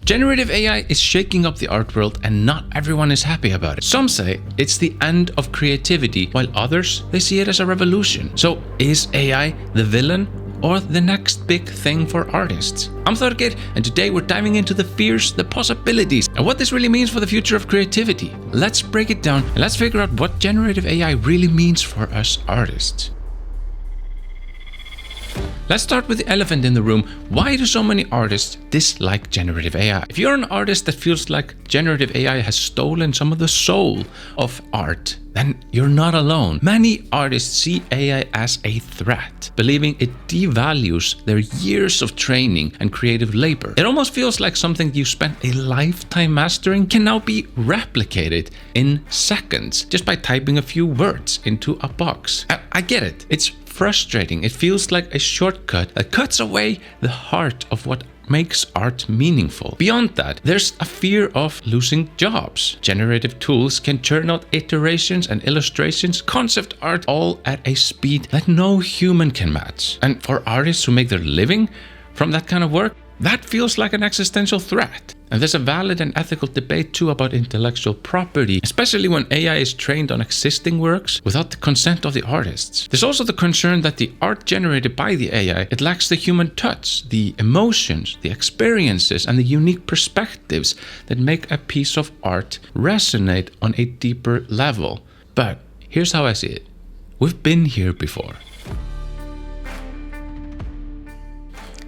Generative AI is shaking up the art world and not everyone is happy about it. Some say it's the end of creativity, while others, they see it as a revolution. So is AI the villain or the next big thing for artists? I'm Thor, and today we're diving into the fears, the possibilities, and what this really means for the future of creativity. Let's break it down and let's figure out what generative AI really means for us artists. Let's start with the elephant in the room. Why do so many artists dislike generative AI? If you're an artist that feels like generative AI has stolen some of the soul of art, then you're not alone. Many artists see AI as a threat, believing it devalues their years of training and creative labor. It almost feels like something you spent a lifetime mastering can now be replicated in seconds just by typing a few words into a box. I get it. It's frustrating. It feels like a shortcut that cuts away the heart of what makes art meaningful. Beyond that, there's a fear of losing jobs. Generative tools can churn out iterations and illustrations, concept art, all at a speed that no human can match. And for artists who make their living from that kind of work, that feels like an existential threat. And there's a valid and ethical debate too about intellectual property, especially when AI is trained on existing works without the consent of the artists. There's also the concern that the art generated by the AI, it lacks the human touch, the emotions, the experiences, and the unique perspectives that make a piece of art resonate on a deeper level. But here's how I see it. We've been here before.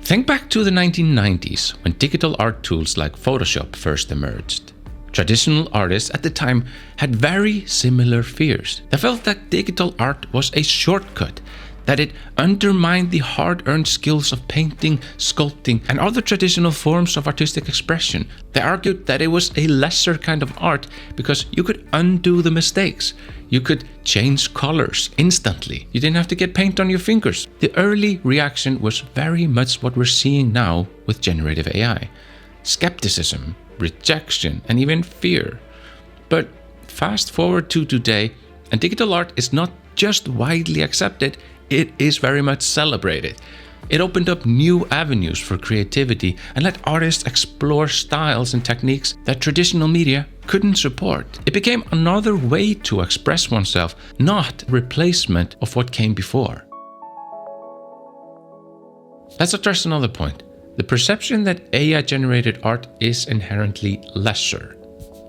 Think back to the 1990s when digital art tools like Photoshop first emerged. Traditional artists at the time had very similar fears. They felt that digital art was a shortcut, that it undermined the hard-earned skills of painting, sculpting, and other traditional forms of artistic expression. They argued that it was a lesser kind of art because you could undo the mistakes. You could change colors instantly. You didn't have to get paint on your fingers. The early reaction was very much what we're seeing now with generative AI. Skepticism, rejection, and even fear. But fast forward to today, and digital art is not just widely accepted, it is very much celebrated. It opened up new avenues for creativity and let artists explore styles and techniques that traditional media couldn't support. It became another way to express oneself, not a replacement of what came before. Let's address another point. The perception that AI-generated art is inherently lesser.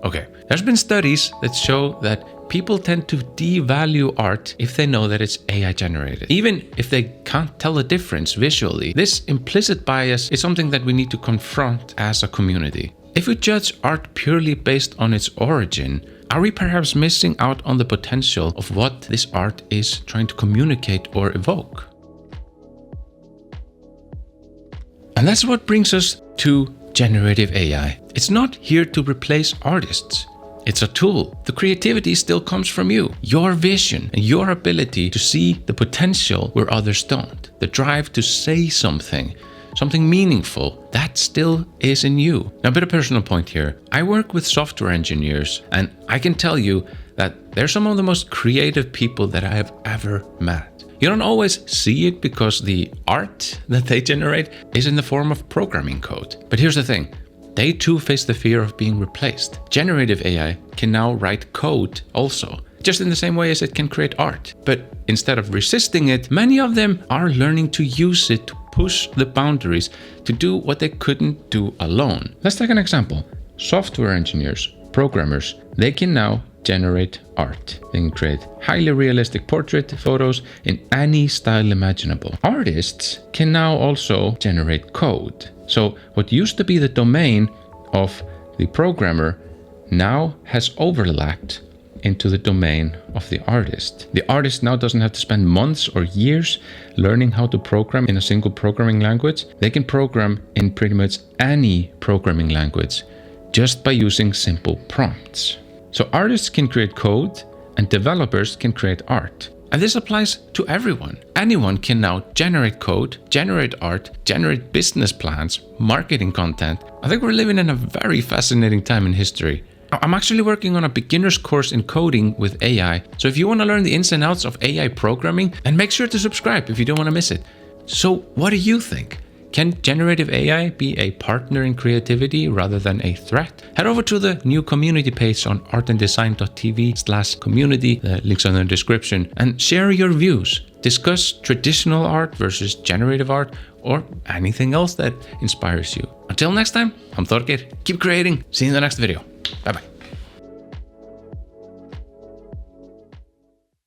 Okay, there's been studies that show that people tend to devalue art if they know that it's AI generated, even if they can't tell the difference visually. This implicit bias is something that we need to confront as a community. If we judge art purely based on its origin, are we perhaps missing out on the potential of what this art is trying to communicate or evoke? And that's what brings us to generative AI. It's not here to replace artists. It's a tool. The creativity still comes from you, your vision, and your ability to see the potential where others don't. The drive to say something meaningful, that still is in you. Now, a bit of personal point here. I work with software engineers, and I can tell you that they're some of the most creative people that I have ever met. You don't always see it because the art that they generate is in the form of programming code. But here's the thing. They too face the fear of being replaced. Generative AI can now write code also, just in the same way as it can create art. But instead of resisting it, many of them are learning to use it to push the boundaries to do what they couldn't do alone. Let's take an example. Software engineers, programmers, they can now generate art. They can create highly realistic portrait photos in any style imaginable. Artists can now also generate code. So what used to be the domain of the programmer now has overlapped into the domain of the artist. The artist now doesn't have to spend months or years learning how to program in a single programming language. They can program in pretty much any programming language just by using simple prompts. So artists can create code and developers can create art. And this applies to everyone. Anyone can now generate code, generate art, generate business plans, marketing content. I think we're living in a very fascinating time in history. I'm actually working on a beginner's course in coding with AI. So if you want to learn the ins and outs of AI programming, then make sure to subscribe if you don't want to miss it. So what do you think? Can generative AI be a partner in creativity rather than a threat? Head over to the new community page on artanddesign.tv/community, the links are in the description, and share your views. Discuss traditional art versus generative art, or anything else that inspires you. Until next time, I'm Thor. Keep creating. See you in the next video. Bye bye.